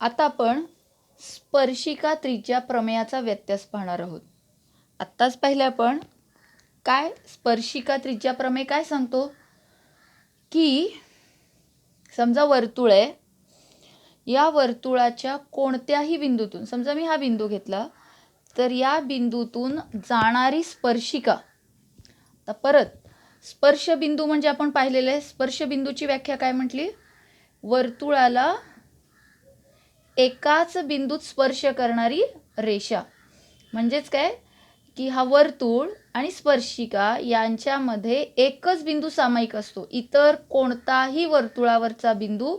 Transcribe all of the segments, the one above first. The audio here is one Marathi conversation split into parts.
आता आपण स्पर्शिका त्रिज्या प्रमेयाचा व्यत्यास पाहणार आहोत. आत्ताच पाहिले आपण काय स्पर्शिका त्रिज्या प्रमेय काय सांगतो की समजा वर्तुळ आहे, या वर्तुळाच्या कोणत्याही बिंदूतून, समजा मी हा बिंदू घेतला, तर या बिंदूतून जाणारी स्पर्शिका. आता परत स्पर्श बिंदू म्हणजे आपण पाहिलेले आहे, स्पर्श बिंदूची व्याख्या काय म्हटली, वर्तुळाला एकाच बिंदूत स्पर्श करणारी रेषा. म्हणजेच काय की हा वर्तुळ आणि स्पर्शिका यांच्यामध्ये एकच बिंदू सामायिक असतो, इतर कोणताही वर्तुळावरचा बिंदू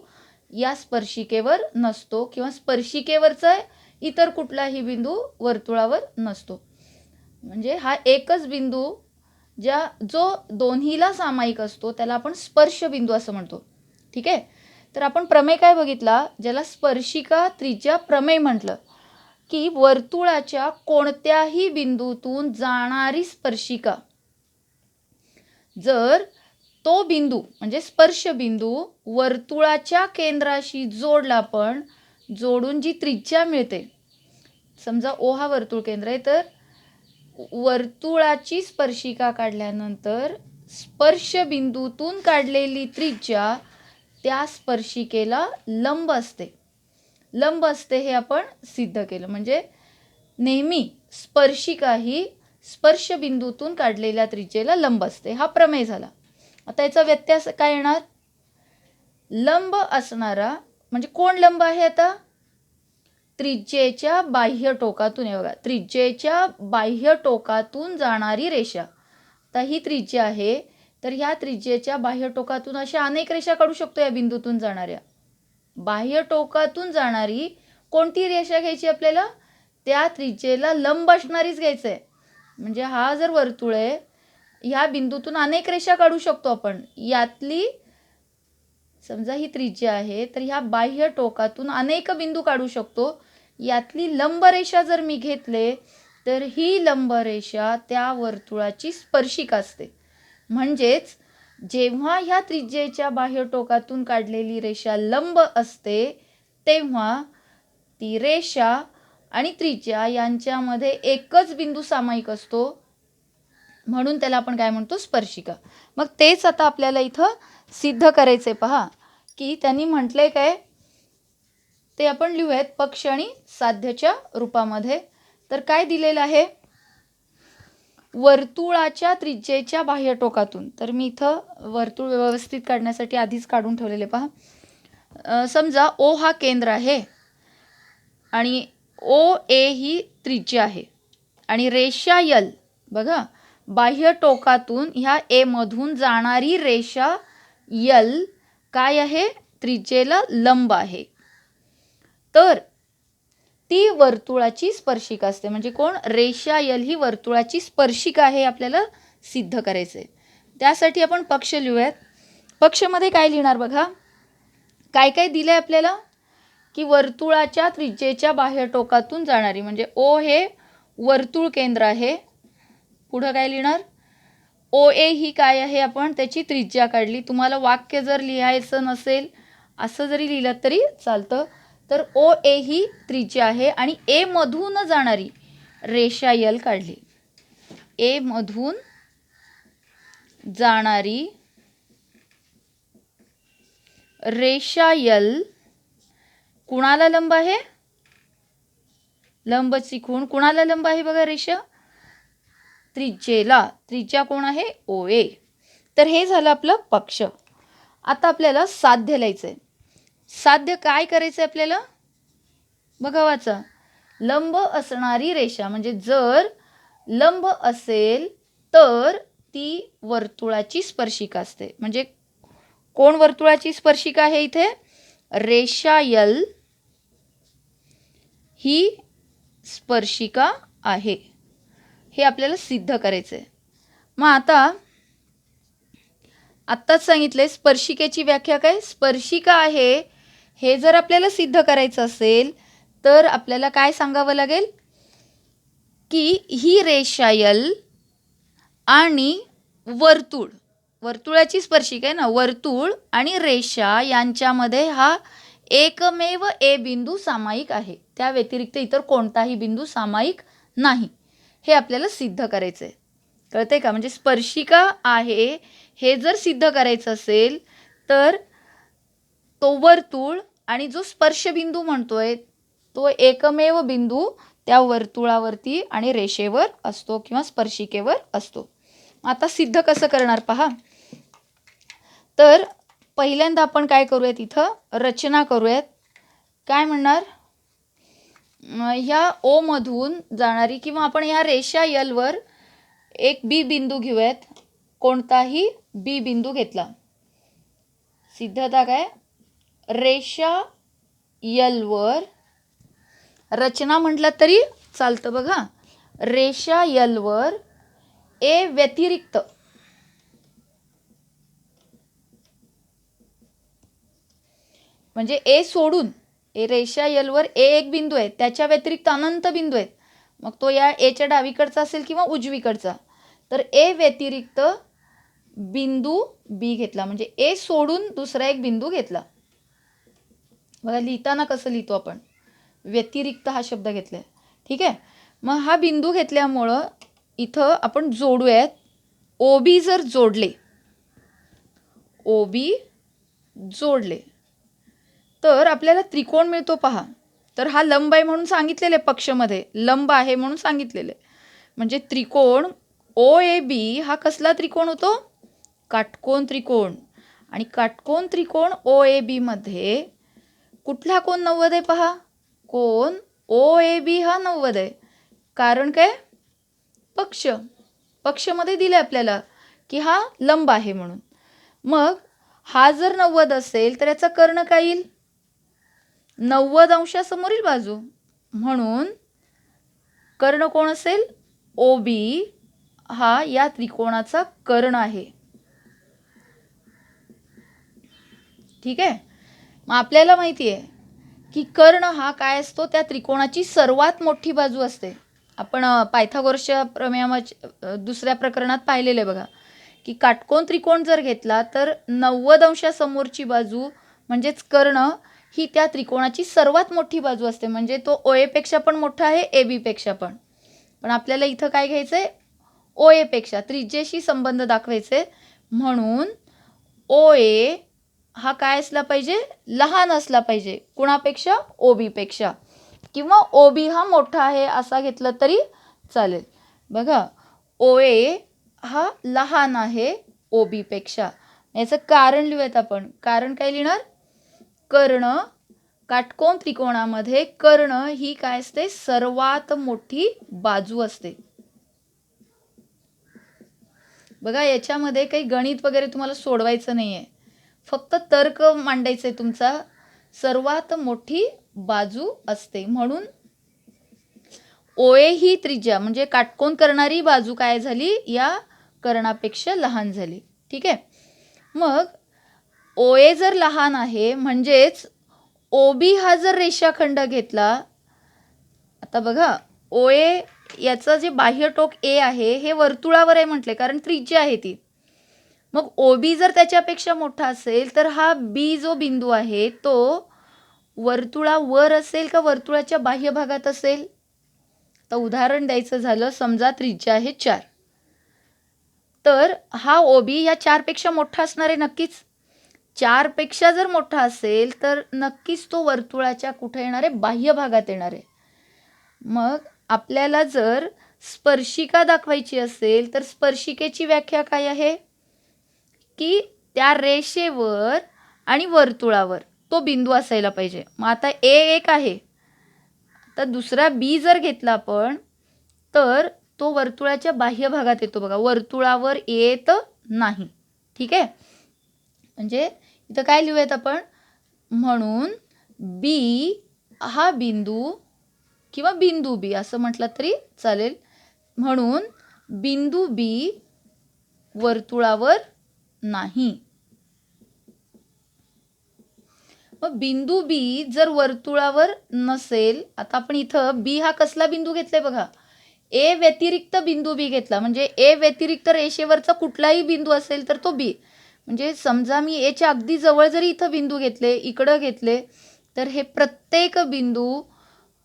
या स्पर्शिकेवर नसतो किंवा स्पर्शिकेवरचा इतर कुठलाही बिंदू वर्तुळावर नसतो. म्हणजे हा एकच बिंदू जो दोन्हीला सामायिक असतो त्याला आपण स्पर्श बिंदू असं म्हणतो. ठीक आहे. तर आपण प्रमेय काय बघितला, ज्याला स्पर्शिका त्रिज्या प्रमेय म्हटलं, की वर्तुळाच्या कोणत्याही बिंदूतून जाणारी स्पर्शिका जर तो बिंदू म्हणजे स्पर्श बिंदू वर्तुळाच्या केंद्राशी जोडला, आपण जोडून जी त्रिज्या मिळते, समजा ओ हा वर्तुळ केंद्र आहे, तर वर्तुळाची स्पर्शिका काढल्यानंतर स्पर्श बिंदूतून काढलेली त्रिज्या त्या स्पर्शिकेला लंब असते. लंब असते हे आपण सिद्ध केलं. म्हणजे नेहमी स्पर्शिका ही स्पर्श बिंदूतून काढलेल्या त्रिज्येला लंब असते. हा प्रमेय झाला. आता याचा व्यत्यास काय येणार, लंब असणारा म्हणजे कोण लंब आहे, आता त्रिज्येच्या बाह्य टोकातून, हे बघा, त्रिज्येच्या बाह्य टोकातून जाणारी रेषा. आता ही त्रिज्या आहे, तर ह्या त्रिज्येच्या बाह्य टोकातून अशा अनेक रेषा काढू शकतो. या बिंदूतून जाणाऱ्या बाह्य टोकातून जाणारी कोणती रेषा घ्यायची आपल्याला, त्या त्रिज्येला लंब असणारीच घ्यायचं आहे. म्हणजे हा जर वर्तुळ आहे, ह्या बिंदूतून अनेक रेषा काढू शकतो आपण. यातली समजा ही त्रिज्या आहे, तर ह्या बाह्य टोकातून अनेक बिंदू काढू शकतो. यातली लंब रेषा जर मी घेतले, तर ही लंब रेषा त्या वर्तुळाची स्पर्शिका असते. म्हणजेच जेव्हा ह्या त्रिज्येच्या बाह्य टोकातून काढलेली रेषा लंब असते, तेव्हा ती रेषा आणि त्रिज्या यांच्यामध्ये एकच बिंदू सामायिक असतो, म्हणून त्याला आपण काय म्हणतो, स्पर्शिका. मग तेच आता आपल्याला इथं सिद्ध करायचे. पहा की त्यांनी म्हटले काय, ते आपण लिहूयात पक्ष आणि साध्यच्या रूपामध्ये. तर काय दिलेलं आहे, वर्तुळाच्या त्रिज्येच्या बाह्य टोकातून, तर मी इथं वर्तुळ व्यवस्थित काढण्यासाठी आधीच काढून ठेवलेले. पहा, समजा ओ हा केंद्र आहे आणि ओ ए ही त्रिज्या आहे आणि रेषा यल, बघा, बाह्य टोकातून ह्या ए मधून जाणारी रेषा यल काय आहे, त्रिज्येला लंब आहे. तर ती वर्तुळाची स्पर्शिका असते. म्हणजे कोण, रेषा यल ही वर्तुळाची स्पर्शिका आहे, आपल्याला सिद्ध करायचे. त्यासाठी आपण पक्ष लिहूयात. पक्षमध्ये काय लिहिणार, बघा काय काय दिलंय आपल्याला, की वर्तुळाच्या त्रिज्येच्या बाह्य टोकातून जाणारी, म्हणजे ओ हे वर्तुळ केंद्र आहे. पुढं काय लिहिणार, ओ ए ही काय आहे, आपण त्याची त्रिज्या काढली. तुम्हाला वाक्य जर लिहायचं नसेल, असं जरी लिहिलं तरी चालतं. तर ओ ए ही त्रिज्या आहे आणि ए मधून जाणारी रेषा यल काढली. ए मधून जाणारी रेषा यल कुणाला लंब आहे, लंबची खूण कुणाला लंब आहे, बघा रेषा त्रिज्येला. त्रिज्या कोण आहे, ओ ए. तर हे झालं आपलं पक्ष. आता आपल्याला साध्य लिहायचं आहे. साध्य काय करायचं आपल्याला, बघा वाचा, लंब असणारी रेषा, म्हणजे जर लंब असेल तर ती वर्तुळाची स्पर्शिका असते. म्हणजे कोण वर्तुळाची स्पर्शिका आहे, इथे रेषा यल ही स्पर्शिका आहे. हे आपल्याला सिद्ध करायचं आहे. मग आत्ताच सांगितले स्पर्शिकेची व्याख्या काय, स्पर्शिका आहे. हे जर आपल्याला सिद्ध करायचं असेल तर आपल्याला काय सांगावं लागेल, की ही रेषा यल आणि वर्तुळ, वर्तुळाची स्पर्शिका आहे ना, वर्तुळ आणि रेषा यांच्यामध्ये हा एकमेव ए बिंदू सामायिक आहे, त्या व्यतिरिक्त इतर कोणताही बिंदू सामायिक नाही, हे आपल्याला सिद्ध करायचं आहे. कळतंय का? म्हणजे स्पर्शिका आहे हे जर सिद्ध करायचं असेल तर तो वर्तुळ आणि जो स्पर्शबिंदू म्हणतोय तो एकमेव बिंदू त्या वर्तुळावरती आणि रेषेवर असतो किंवा स्पर्शिकेवर असतो. आता सिद्ध कसं करणार पहा. तर पहिल्यांदा आपण काय करूयात, इथं रचना करूयात. काय म्हणणार, ह्या ओ मधून जाणारी किंवा आपण ह्या रेषा यल वर एक बी बिंदू घेऊयात. कोणताही बी बिंदू घेतला. सिद्धता काय, रेषा यल वर रचना म्हटलं तरी चालतं बघा. रेषा यल वर ए व्यतिरिक्त म्हणजे ए सोडून, ए रेषा यल वर ए एक बिंदू आहे, त्याच्या व्यतिरिक्त अनंत बिंदू आहेत. मग तो या एच्या डावीकडचा असेल किंवा उजवीकडचा. तर ए व्यतिरिक्त बिंदू बी घेतला, म्हणजे ए सोडून दुसरा एक बिंदू घेतला. बघा लिहिताना कसं लिहितो आपण, व्यतिरिक्त हा शब्द घेतलाय. ठीक आहे. मग हा बिंदू घेतल्यामुळं इथं आपण जोडूयात. ओ बी जर जोडले, ओ बी जोडले तर आपल्याला त्रिकोण मिळतो पहा. तर हा लंब आहे म्हणून सांगितलेले, पक्षमध्ये लंब आहे म्हणून सांगितलेले. म्हणजे त्रिकोण ओ ए बी हा कसला त्रिकोण होतो, काटकोन त्रिकोण. आणि काटकोन त्रिकोण ओ ए बी मध्ये कुठला कोण 90 आहे पहा, कोण ओ ए बी हा 90 आहे. कारण काय, पक्ष, पक्षमध्ये दिले आपल्याला की हा लंब आहे म्हणून. मग हा जर 90 असेल तर याचा कर्ण काय येईल, 90 अंशासमोरील बाजू. म्हणून कर्ण कोण असेल, ओ बी हा या त्रिकोणाचा कर्ण आहे. ठीक आहे. मग आपल्याला माहिती आहे की कर्ण हा काय असतो, त्या त्रिकोणाची सर्वात मोठी बाजू असते. आपण पायथागोरसच्या प्रमेयाच्या दुसऱ्या प्रकरणात पाहिलेले बघा की काटकोन त्रिकोण जर घेतला तर 90 अंशासमोरची बाजू म्हणजेच कर्ण ही त्या त्रिकोणाची सर्वात मोठी बाजू असते. म्हणजे तो ओ ए पेक्षा पण मोठा आहे, ए बी पेक्षा पण. पण आपल्याला इथं काय घ्यायचं आहे, ओ ए पेक्षा त्रिज्येशी संबंध दाखवायचे. म्हणून ओ ए हा काय असला पाहिजे, लहान असला पाहिजे. कुणापेक्षा, ओ बी पेक्षा. किंवा ओ बी हा मोठा आहे असा घेतलं तरी चालेल. बघा ओ ए हा लहान आहे ओ बी पेक्षा. याचं कारण लिहूयात आपण. कारण काय लिहिणार, कर्ण, काटकोन त्रिकोणामध्ये कर्ण ही काय असते, सर्वात मोठी बाजू असते. बघा याच्यामध्ये काही गणित वगैरे तुम्हाला सोडवायचं नाही आहे, फक्त तर्क मांडायचं आहे तुमचा. सर्वात मोठी बाजू असते म्हणून ओ ए ही त्रिज्या म्हणजे काटकोन करणारी बाजू काय झाली, या कर्णापेक्षा लहान झाली. ठीक आहे. मग ओ ए जर लहान आहे म्हणजेच ओ बी हा जर रेषाखंड घेतला. आता बघा ओ ए याचं जे बाह्य टोक ए आहे हे वर्तुळावर आहे म्हटले, कारण त्रिज्या आहे ती. मग ओ बी जर त्याच्यापेक्षा मोठा असेल तर हा बी जो बिंदू आहे तो वर्तुळावर असेल का वर्तुळाच्या बाह्य भागात असेल. तर उदाहरण द्यायचं झालं, समजा त्रिज्या आहे 4, तर हा ओ बी या 4 पेक्षा मोठा असणार आहे नक्कीच. 4 पेक्षा जर मोठा असेल तर नक्कीच तो वर्तुळाच्या कुठे येणार आहे, बाह्य भागात येणार आहे. मग आपल्याला जर स्पर्शिका दाखवायची असेल तर स्पर्शिकेची व्याख्या काय आहे की त्या रेषेवर आणि वर्तुळावर तो बिंदू असायला पाहिजे. मग आता ए एक आहे, तर दुसरा बी जर घेतला आपण तर तो वर्तुळाच्या बाह्य भागात येतो बघा, वर्तुळावर येत नाही. ठीक आहे. म्हणजे इथं काय लिहूयात आपण, म्हणून बी हा बिंदू किंवा बिंदू बी असं म्हटलं तरी चालेल. म्हणून बिंदू बी वर्तुळावर नाही. मग बिंदू बी जर वर्तुळावर नसेल, आता आपण इथं बी हा कसला बिंदू घेतलाय बघा, ए व्यतिरिक्त बिंदू बी घेतला. म्हणजे ए व्यतिरिक्त रेषेवरचा कुठलाही बिंदू असेल तर तो बी. म्हणजे समजा मी एच्या अगदी जवळ जरी इथं बिंदू घेतले, इकडं घेतले, तर हे प्रत्येक बिंदू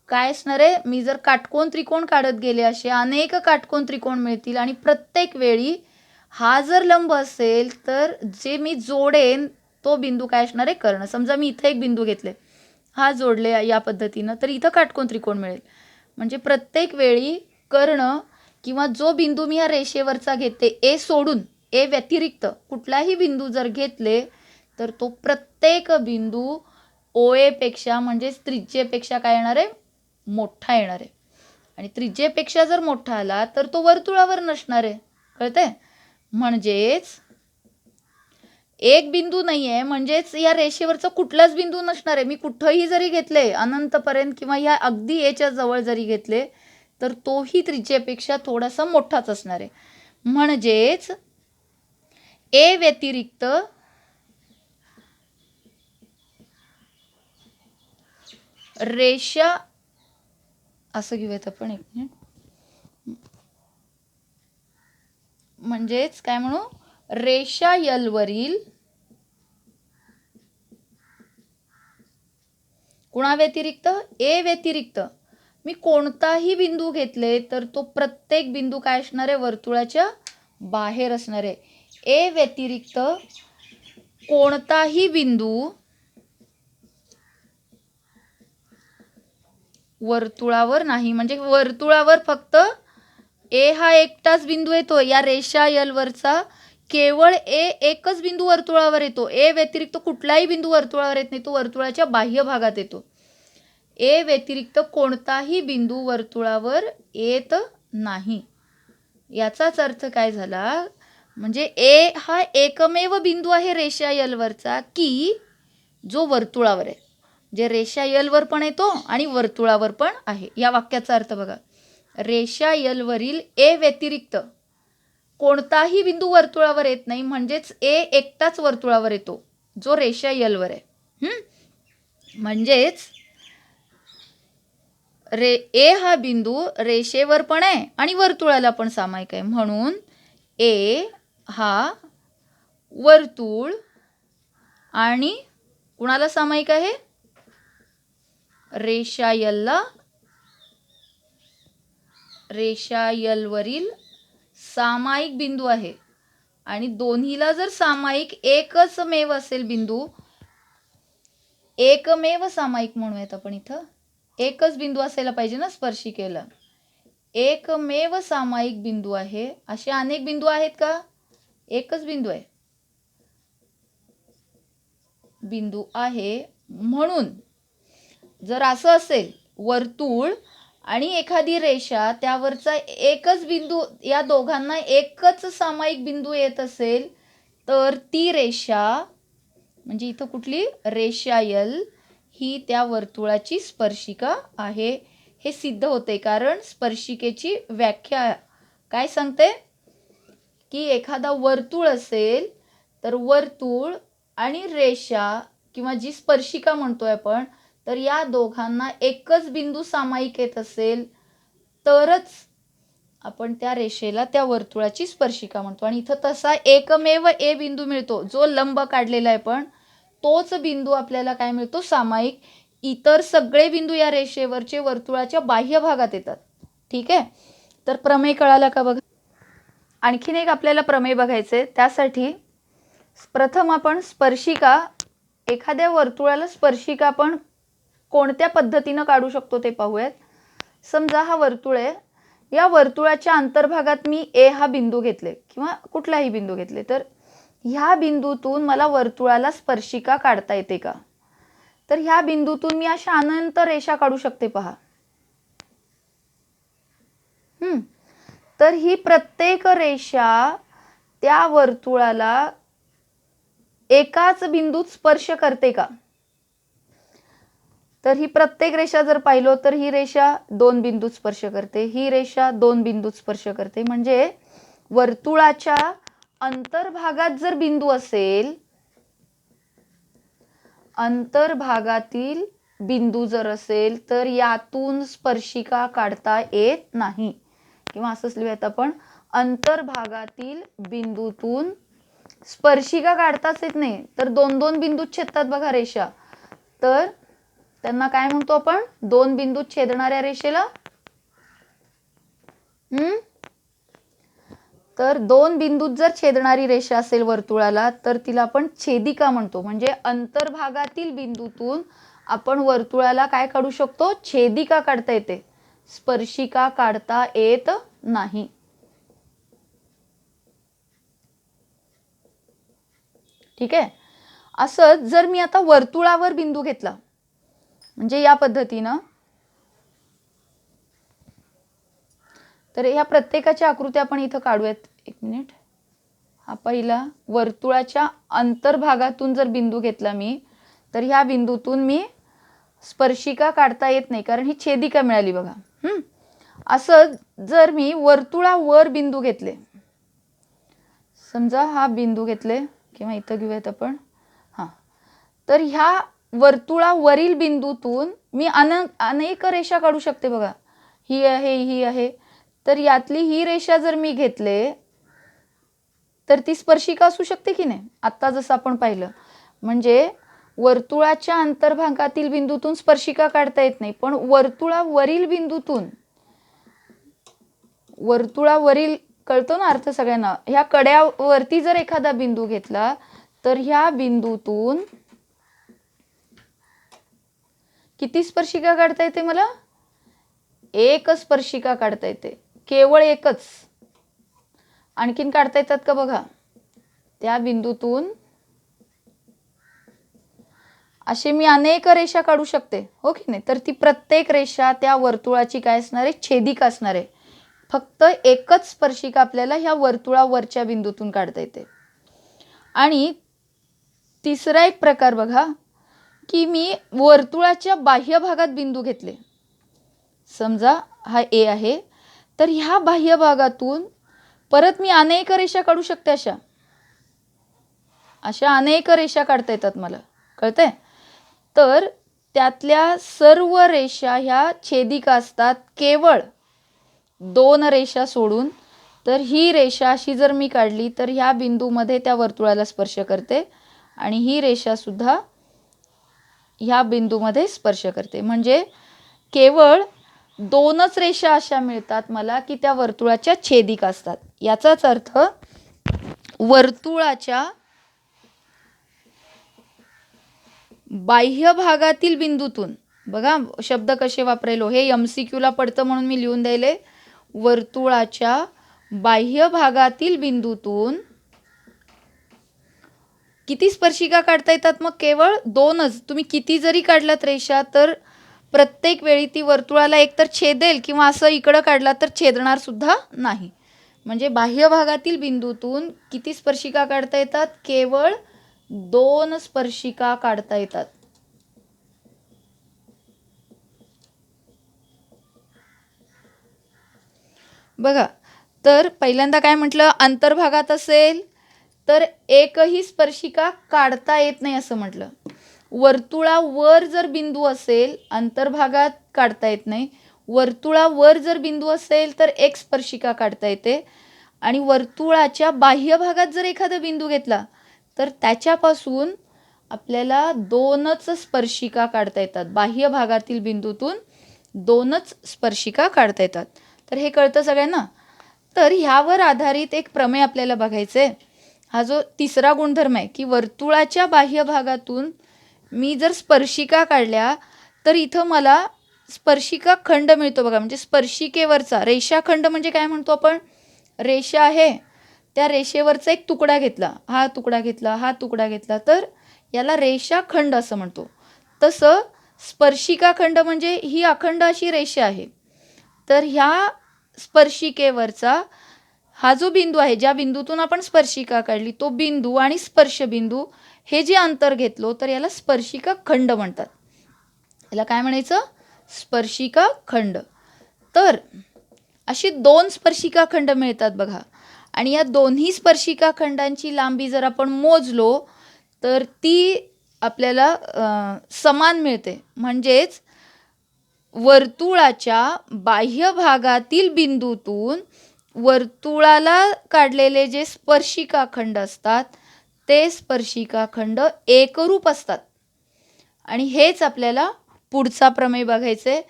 काय असणार आहे, मी जर काटकोन त्रिकोण काढत गेले असे अनेक काटकोन त्रिकोण मिळतील आणि प्रत्येक वेळी हा जर लंब असेल तर जे मी जोडेन तो बिंदू काय असणार आहे, कर्ण. समजा मी इथे एक बिंदू घेतले, हा जोडले या पद्धतीनं, तर इथं काटकोन त्रिकोण मिळेल. म्हणजे प्रत्येक वेळी कर्ण किंवा जो बिंदू मी या रेषेवरचा घेते ए सोडून, ए व्यतिरिक्त कुठलाही बिंदू जर घेतले तर तो प्रत्येक बिंदू ओएपेक्षा म्हणजेच त्रिज्येपेक्षा काय येणार आहे, मोठा येणार आहे. आणि त्रिज्येपेक्षा जर मोठा आला तर तो वर्तुळावर नसणार आहे. कळतंय? म्हणजेच एक बिंदू नाही आहे म्हणजेच या रेषेवरचा कुठलाच बिंदू नसणार आहे. मी कुठंही जरी घेतले अनंतपर्यंत किंवा या अगदी एच्या जवळ जरी घेतले तर तोही त्रिज्येपेक्षा थोडासा मोठाच असणार आहे. म्हणजेच ए व्यतिरिक्त रेषा, असं घेऊयात आपण एक मिनिट, म्हणजेच काय म्हणू, रेषा यल वरील कुणा व्यतिरिक्त, ए व्यतिरिक्त मी कोणताही बिंदू घेतले तर तो प्रत्येक बिंदू काय असणार आहे, वर्तुळाच्या बाहेर असणार आहे. ए व्यतिरिक्त कोणताही बिंदू वर्तुळावर नाही. म्हणजे वर्तुळावर फक्त ए हा एकटाच बिंदू येतो. या रेषा यल वरचा केवळ ए एकच बिंदू वर्तुळावर येतो. ए व्यतिरिक्त कुठलाही बिंदू वर्तुळावर येत नाही, तो वर्तुळाच्या बाह्य भागात येतो. ए व्यतिरिक्त कोणताही बिंदू वर्तुळावर येत नाही. याचाच अर्थ काय झाला, म्हणजे ए हा एकमेव बिंदू आहे रेषा यल वरचा की जो वर्तुळावर आहे. जे रेषा यल वर पण येतो आणि वर्तुळावर पण आहे. या वाक्याचा अर्थ बघा, रेषा यल वरील ए व्यतिरिक्त कोणताही बिंदू वर्तुळावर येत नाही, म्हणजेच ए एकटाच वर्तुळावर येतो जो रेषा यल वर आहे. म्हणजेच ए हा बिंदू रेषेवर पण आहे आणि वर्तुळाला पण सामायिक आहे. म्हणून ए हा वर्तुळ आणि कुणाला सामायिक आहे, रेषा यलला, रेषा यल वरील सामायिक बिंदू आहे. आणि दोन्हीला जर सामायिक एकच मेव असेल बिंदू, एकमेव सामायिक म्हणूयात आपण, इथं एकच बिंदू असायला पाहिजे ना स्पर्शिकेला. एकमेव सामायिक बिंदू आहे. असे अनेक बिंदू आहेत का, एकच बिंदू आहे, बिंदू आहे. म्हणून जर असं असेल वर्तुळ आणि एखादी रेषा, त्यावरचा एकच बिंदू, या दोघांना एकच सामायिक बिंदू येत असेल तर ती रेषा म्हणजे इथं कुठली, रेषा यल ही त्या वर्तुळाची स्पर्शिका आहे. हे सिद्ध होते कारण स्पर्शिकेची व्याख्या काय सांगते की एखादा वर्तुळ असेल तर वर्तुळ आणि रेषा किंवा जी स्पर्शिका म्हणतोय आपण, तर या दोघांना एकच बिंदू सामायिक येत असेल तरच आपण त्या रेषेला, त्या वर्तुळाची स्पर्शिका म्हणतो. आणि इथं तसा एकमेव ए बिंदू मिळतो जो लंब काढलेला आहे, पण तोच बिंदू आपल्याला काय मिळतो, सामायिक. इतर सगळे बिंदू या रेषेवरचे वर्तुळाच्या बाह्य भागात येतात. ठीक आहे, तर प्रमेय कळाला का बघा. आणखीन एक आपल्याला प्रमेय बघायचे. त्यासाठी प्रथम आपण स्पर्शिका, एखाद्या वर्तुळाला स्पर्शिका आपण कोणत्या पद्धतीनं काढू शकतो ते पाहूयात. समजा हा वर्तुळ आहे, या वर्तुळाच्या अंतर्भागात मी ए हा बिंदू घेतले किंवा कुठलाही बिंदू घेतले, तर ह्या बिंदूतून मला वर्तुळाला स्पर्शिका काढता येते का, तर ह्या बिंदूतून मी अशा अनंत रेषा काढू शकते पहा. तर ही प्रत्येक रेषा त्या वर्तुळाला एकाच बिंदूत स्पर्श करते का, तर ही प्रत्येक रेषा जर पाहिलो तर ही रेषा दोन बिंदूत स्पर्श करते, ही रेषा दोन बिंदूत स्पर्श करते. म्हणजे वर्तुळाच्या अंतर्भागात जर बिंदू असेल, अंतर्भागातील बिंदू जर असेल तर यातून स्पर्शिका काढता येत नाही. किंवा असंच लिहूयात आपण, अंतर्भागातील बिंदूतून स्पर्शिका काढताच येत नाही. तर दोन दोन बिंदूत छेदतात बघा रेषा, तर त्यांना काय म्हणतो आपण? दोन बिंदूत छेदणाऱ्या रेषेला. तर दोन बिंदूत जर छेदणारी रेषा असेल वर्तुळाला तर तिला आपण छेदिका म्हणतो. म्हणजे अंतर्भागातील बिंदूतून आपण वर्तुळाला काय काढू शकतो? छेदिका काढता येते, स्पर्शिका काढता येत नाही. ठीक आहे. असंच जर मी आता वर्तुळावर बिंदू घेतला, म्हणजे या पद्धतीनं, तर ह्या प्रत्येकाच्या आकृत्या आपण इथं काढूयात. एक मिनिट. हा पहिला वर्तुळाच्या अंतर्भागातून जर बिंदू घेतला मी, तर ह्या बिंदूतून मी स्पर्शिका काढता येत नाही, कारण ही छेदिका मिळाली बघा. असं जर मी वर्तुळावर बिंदू घेतले, समजा हा बिंदू घेतले किंवा इथं घेऊयात आपण. तर ह्या वर्तुळावरील बिंदूतून मी अनेक रेषा काढू शकते बघा. ही आहे, ही आहे. तर यातली ही रेषा जर मी घेतले तर ती स्पर्शिका असू शकते की नाही? आता जसं आपण पाहिलं, म्हणजे वर्तुळाच्या अंतर्भागातील बिंदूतून स्पर्शिका काढता येत नाही, पण वर्तुळावरील बिंदूतून, वर्तुळावरील कळतो ना अर्थ सगळ्यांना, ह्या कड्यावरती जर एखादा बिंदू घेतला तर ह्या बिंदूतून किती स्पर्शिका काढता येते? मला एक स्पर्शिका काढता येते, केवळ एकच. आणखीन काढता येतात का बघा? त्या बिंदूतून असे मी अनेक रेषा काढू शकते, हो की नाही? तर ती प्रत्येक रेषा त्या वर्तुळाची काय असणार आहे? छेदिका असणार आहे. फक्त एकच स्पर्शिका आपल्याला ह्या वर्तुळावरच्या बिंदूतून काढता येते. आणि तिसरा एक प्रकार बघा, की मी वर्तुळाच्या बाह्य भागात बिंदू घेतले. समजा हा ए आहे, तर ह्या बाह्य भागातून परत मी अनेक रेषा काढू शकते. अशा अनेक रेषा काढता येतात मला, कळतंय? तर त्यातल्या सर्व रेषा ह्या छेदिका असतात, केवळ दोन रेषा सोडून. तर ही रेषा अशी जर मी काढली तर ह्या बिंदूमध्ये त्या वर्तुळाला स्पर्श करते, आणि ही रेषा सुद्धा ह्या बिंदूमध्ये स्पर्श करते. म्हणजे केवळ दोनच रेषा अशा मिळतात मला की त्या वर्तुळाच्या छेदिका असतात. याचाच अर्थ वर्तुळाच्या बाह्य भागातील बिंदूतून, बघा शब्द कसे वापरेलो, हे MCQ ला पडतं म्हणून मी लिहून द्यायले. वर्तुळाच्या बाह्य भागातील बिंदूतून किती स्पर्शिका काढता येतात? मग केवळ दोनच. तुम्ही किती जरी काढलात रेषा तर प्रत्येक वेळी ती वर्तुळाला एकतर छेदेल किंवा असं इकडं काढला तर छेदणार सुद्धा नाही. म्हणजे बाह्य भागातील बिंदूतून किती स्पर्शिका काढता येतात? केवळ दोन स्पर्शिका काढता येतात. बघा, तर पहिल्यांदा काय म्हटलं? अंतर्भागात असेल तर एकही स्पर्शिका काढता येत नाही असं म्हटलं. वर्तुळावर जर बिंदू असेल, अंतर्भागात काढता येत नाही. वर्तुळावर जर बिंदू असेल तर एक स्पर्शिका काढता येते. आणि वर्तुळाच्या बाह्य भागात जर एखादा बिंदू घेतला तर त्याच्यापासून आपल्याला दोनच स्पर्शिका काढता येतात. बाह्य भागातील बिंदूतून दोनच स्पर्शिका काढता येतात. तर हे कळतं सगळ्यांना? तर ह्यावर आधारित एक प्रमेय आपल्याला बघायचं आहे. हा जो तिसरा गुणधर्म आहे की वर्तुळाच्या बाह्य भागातून मी जर स्पर्शिका काढल्या तर इथं मला स्पर्शिका खंड मिळतो बघा. म्हणजे स्पर्शिकेवरचा रेषाखंड म्हणजे काय म्हणतो आपण? रेषा आहे, त्या रेषेवरचा एक तुकडा घेतला, हा तुकडा घेतला, हा तुकडा घेतला, तर याला रेषाखंड असं म्हणतो. तसं स्पर्शिका खंड म्हणजे ही अखंड अशी रेषा आहे. तर ह्या स्पर्शिकेवरचा हा जो बिंदू आहे, ज्या बिंदूतून आपण स्पर्शिका काढली, तो बिंदू आणि स्पर्श बिंदू हे जे अंतर घेतलो तर याला स्पर्शिका खंड म्हणतात. याला काय म्हणायचं? स्पर्शिका खंड. तर अशी दोन स्पर्शिका खंड मिळतात बघा. आणि या दोन्ही स्पर्शिका खंडांची लांबी जर आपण मोजलो तर ती आपल्याला समान मिळते. म्हणजेच वर्तुळाच्या बाह्य भागातील बिंदूतून वर्तुळाला काढलेले जे स्पर्शिका खंड असतात ते स्पर्शिका खंड एकरूप असतात. आणि हेच आपल्याला पुढचा प्रमेय बघायचे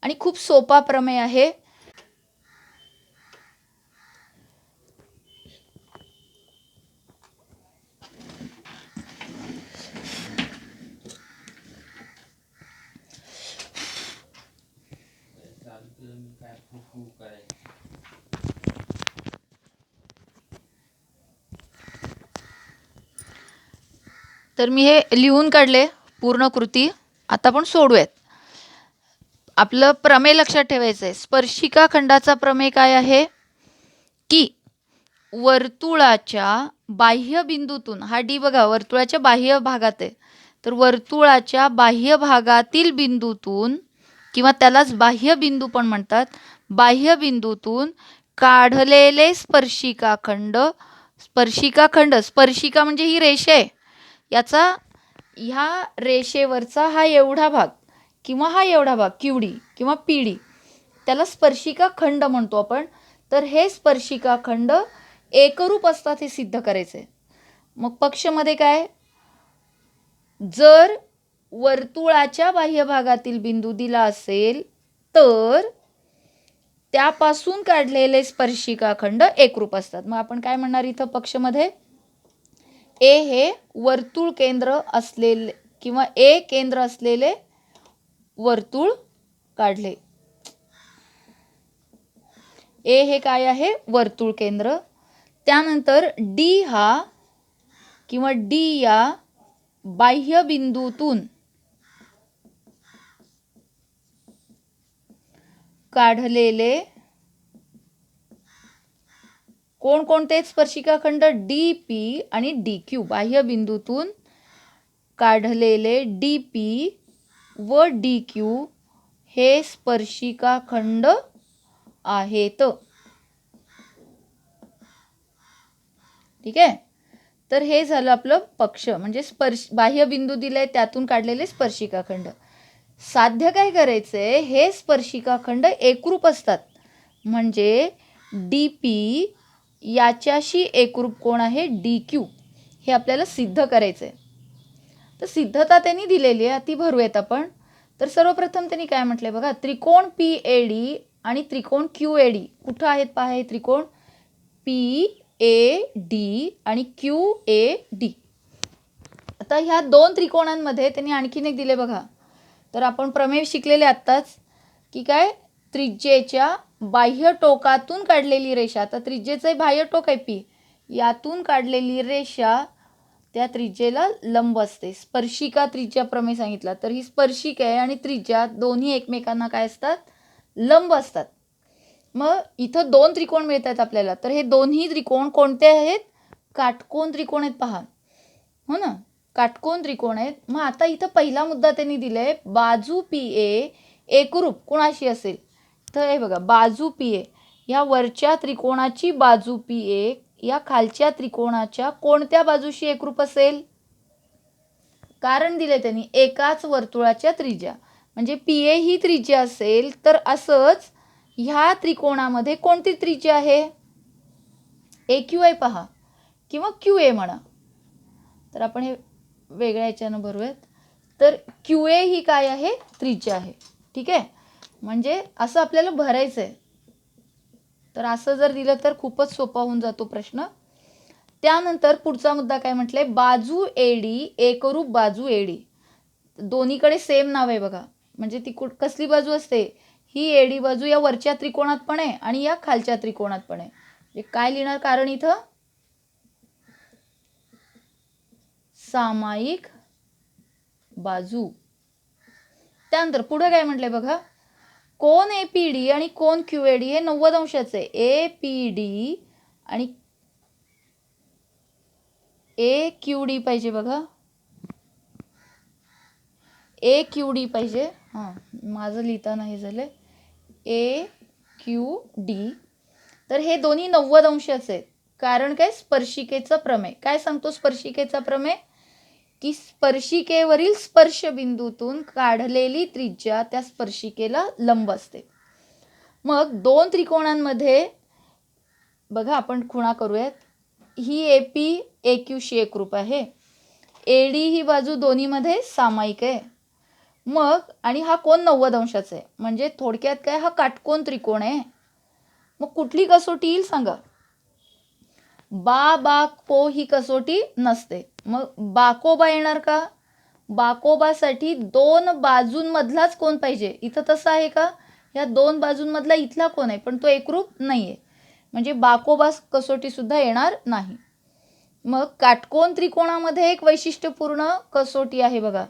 आणि खूप सोपा प्रमेय आहे. तर मी हे लिहून काढले पूर्ण कृती. आता आपण सोडूयात. आपलं प्रमेय लक्षात ठेवायचं आहे. स्पर्शिका खंडाचा प्रमेय काय आहे की वर्तुळाच्या बाह्य बिंदूतून, हा डी बघा वर्तुळाच्या बाह्य भागात आहे, तर वर्तुळाच्या बाह्य भागातील बिंदूतून किंवा त्यालाच बाह्य बिंदू पण म्हणतात, बाह्य बिंदूतून काढलेले स्पर्शिकाखंड, स्पर्शिका म्हणजे ही रेषा आहे, याचा ह्या रेषेवरचा हा एवढा भाग किंवा हा एवढा भाग क्यूडी किंवा पीडी, त्याला स्पर्शिका खंड म्हणतो आपण. तर हे स्पर्शिका खंड एकरूप असतात हे सिद्ध करायचे. मग पक्षमध्ये काय, जर वर्तुळाच्या बाह्य भागातील बिंदू दिला असेल तर त्यापासून काढलेले स्पर्शिका खंड एकरूप असतात. मग आपण काय म्हणणार इथं पक्षमध्ये, ए हे वर्तुळ केंद्र असलेले किंवा ए केंद्र असलेले वर्तुळ काढले. ए हे काय आहे, वर्तुळ केंद्र. त्यानंतर डी हा किंवा डी या बाह्य बिंदूतून काढलेले कोणकोणते स्पर्शिकाखंड, डी पी आणि डी क्यू. बाह्य बिंदूतून काढलेले डी पी व डी क्यू हे स्पर्शिकाखंड आहेत. ठीक आहे. तर हे झालं आपलं पक्ष, म्हणजे बाह्य बिंदू दिले त्यातून काढलेले स्पर्शिकाखंड. साध्य काय करायचंय, हे स्पर्शिकाखंड एकरूप असतात म्हणजे डी पी याच्याशी एकरूप कोण आहे, डी क्यू, हे आपल्याला सिद्ध करायचंय. तर सिद्धता त्यांनी दिलेली आहे, ती भरूयात आपण. तर सर्वप्रथम त्यांनी काय म्हटलंय बघा, त्रिकोण पी ए डी आणि त्रिकोण क्यू ए डी कुठं आहेत पहा. हे त्रिकोण पी ए डी आणि क्यू ए डी. आता ह्या दोन त्रिकोणांमध्ये त्यांनी आणखीन एक दिले बघा. तर आपण प्रमेय शिकलेले आत्ताच की काय, त्रिज्येच्या बाह्य टोकातून काढलेली रेषा, आता त्रिज्येचं बाह्य टोक आहे पी, यातून काढलेली रेषा त्या त्रिज्येला लंब असते. स्पर्शिका त्रिज्या प्रमेय सांगितला. तर ही स्पर्शिका आहे आणि त्रिज्या दोन्ही एकमेकांना काय असतात, लंब असतात. मग इथं दोन त्रिकोण मिळतात आपल्याला. तर हे दोन्ही त्रिकोण कोणते आहेत, काटकोन त्रिकोण आहेत पहा, हो ना, काटकोन त्रिकोण आहेत. मग आता इथं पहिला मुद्दा त्यांनी दिलाय, बाजू पी ए एकरूप कोणाशी असेल. तर हे बघा, बाजू पी ए या वरच्या त्रिकोणाची बाजू पी ए या खालच्या त्रिकोणाच्या कोणत्या बाजूशी एकरूप असेल. कारण दिले त्यांनी, एकाच वर्तुळाच्या त्रिज्या, म्हणजे पी ए ही त्रिज्या असेल तर असंच ह्या त्रिकोणामध्ये कोणती त्रिज्या आहे, ए क्यू आहे पहा किंवा क्यू ए म्हणा. तर आपण हे वेगळ्या याच्यानं भरूयात. तर क्यू ए ही काय आहे, त्रिज्या आहे. ठीक आहे, म्हणजे असं आपल्याला भरायचं आहे. तर असं जर दिलं तर खूपच सोपा होऊन जातो प्रश्न. त्यानंतर पुढचा मुद्दा काय म्हटलंय, बाजू एडी एकरूप बाजू एडी. दोन्हीकडे सेम नाव आहे बघा, म्हणजे ती कसली बाजू असते, ही एडी बाजू या वरच्या त्रिकोणात पण आहे आणि या खालच्या त्रिकोणात पण आहे. म्हणजे काय लिहिणार, कारण इथं सामायिक बाजू. त्यानंतर पुढे काय म्हटलंय बघा, कोन ए पी डी आणि कोन क्यू ए डी हे 90 अंशाचे. ए पी डी आणि ए क्यू डी पाहिजे बघा, ए क्यू डी पाहिजे. हां, माझं लिहिताना हे झालं ए क्यू डी. तर हे दोन्ही 90 अंशाचे आहेत. कारण काय, स्पर्शिकेचा प्रमेय काय सांगतो, स्पर्शिकेचा प्रमेय की स्पर्शिकेवरील स्पर्श बिंदूतून काढलेली त्रिज्या त्या स्पर्शिकेला लंब असते. मग दोन त्रिकोणांमध्ये बघा आपण खुणा करूयात. ही ए पी ए क्यूशी एकरूप आहे, ए डी ही बाजू दोन्हीमध्ये सामायिक आहे. मग आणि हा कोन 90 अंशाचा आहे, म्हणजे थोडक्यात काय, हा काटकोन त्रिकोण आहे. मग कुठली कसोटी येईल सांगा? पो ही कसोटी नसते. मग बाकोबा येणार का? बाकोबासाठी दोन बाजूंमधलाच कोण पाहिजे. इथं तसं आहे का? या दोन बाजूंमधला इथला कोण आहे, पण तो एकरूप नाही आहे, म्हणजे बाकोबा कसोटी सुद्धा येणार नाही. मग काटकोन त्रिकोणामध्ये एक वैशिष्ट्यपूर्ण कसोटी आहे बघा,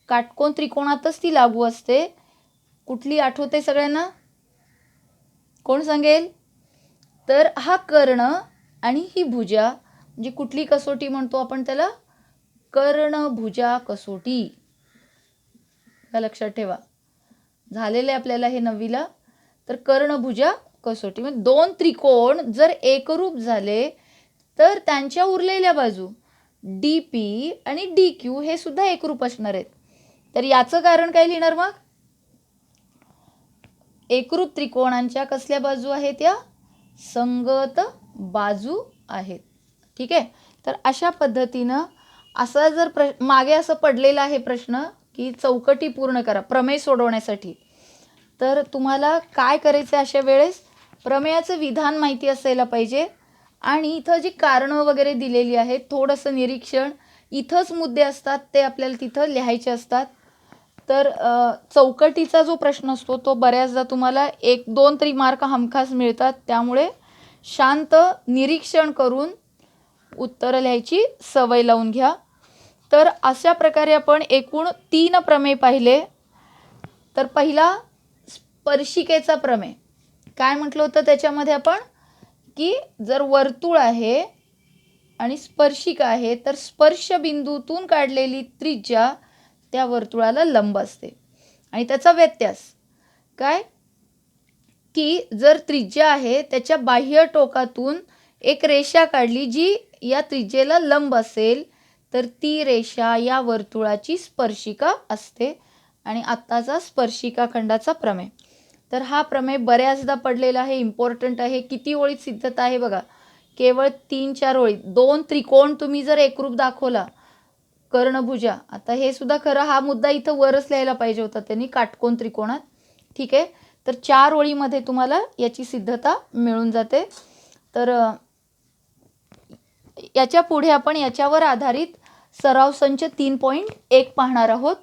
काटकोन त्रिकोणातच ती लागू असते. कुठली आठवते सगळ्यांना? कोण सांगेल? तर हा कर्ण आणि ही भुजा, म्हणजे कुठली कसोटी म्हणतो आपण त्याला? कर्णभुजा कसोटी. का लक्षात ठेवा, झालेले आपल्याला हे 9वीला. तर कर्णभुजा कसोटी म्हणजे दोन त्रिकोण जर एकरूप झाले तर त्यांच्या उरलेल्या बाजू डी पी आणि डी क्यू हे सुद्धा एकरूप असणार आहेत. तर याचं कारण काय लिहिणार मग? एकरूप त्रिकोणांच्या कसल्या बाजू आहेत? या संगत बाजू आहेत. ठीक आहे. तर अशा पद्धतीनं असा जर मागे असं पडलेला आहे प्रश्न की चौकटी पूर्ण करा प्रमेय सोडवण्यासाठी, तर तुम्हाला काय करायचं अशा वेळेस? प्रमेयाचं विधान माहिती असायला पाहिजे आणि इथं जी कारणं वगैरे दिलेली आहेत थोडंसं निरीक्षण, इथंच मुद्दे असतात ते आपल्याला तिथं लिहायचे असतात. तर चौकटीचा जो प्रश्न असतो तो बऱ्याचदा तुम्हाला 1-2 तरी मार्क हमखास मिळतात. त्यामुळे शांत निरीक्षण करून उत्तरं लिहायची सवय लावून घ्या. तर अशा प्रकारे आपण एकूण 3 प्रमेय पाहिले. तर पहिला स्पर्शिकेचा प्रमेय. काय म्हटलं होतं त्याच्यामध्ये आपण? की जर वर्तुळ आहे आणि स्पर्शिका आहे तर स्पर्श बिंदूतून काढलेली त्रिज्या त्या वर्तुळाला लंब असते. आणि त्याचा व्यत्यास काय? की जर त्रिज्या आहे त्याच्या बाह्य टोकातून एक रेषा काढली जी या त्रिज्येला लंब असेल तर ती रेषा या वर्तुळाची स्पर्शिका असते. आणि आत्ताचा स्पर्शिका खंडाचा प्रमेय. तर हा प्रमेय बऱ्याचदा पडलेला आहे, इम्पॉर्टंट आहे. किती ओळीत सिद्धता आहे बघा, केवळ 3-4 ओळीत. 2 त्रिकोण तुम्ही जर एकरूप दाखवला कर्णभुजा, आता हे सुद्धा खरं हा मुद्दा इथं वरच लिहायला पाहिजे होता त्यांनी, काटकोन त्रिकोणात. ठीक आहे. तर 4 ओळीमध्ये तुम्हाला याची सिद्धता मिळून जाते. तर याच्या पुढे आपण याच्यावर आधारित सराव संच 3.1 पाहणार आहोत.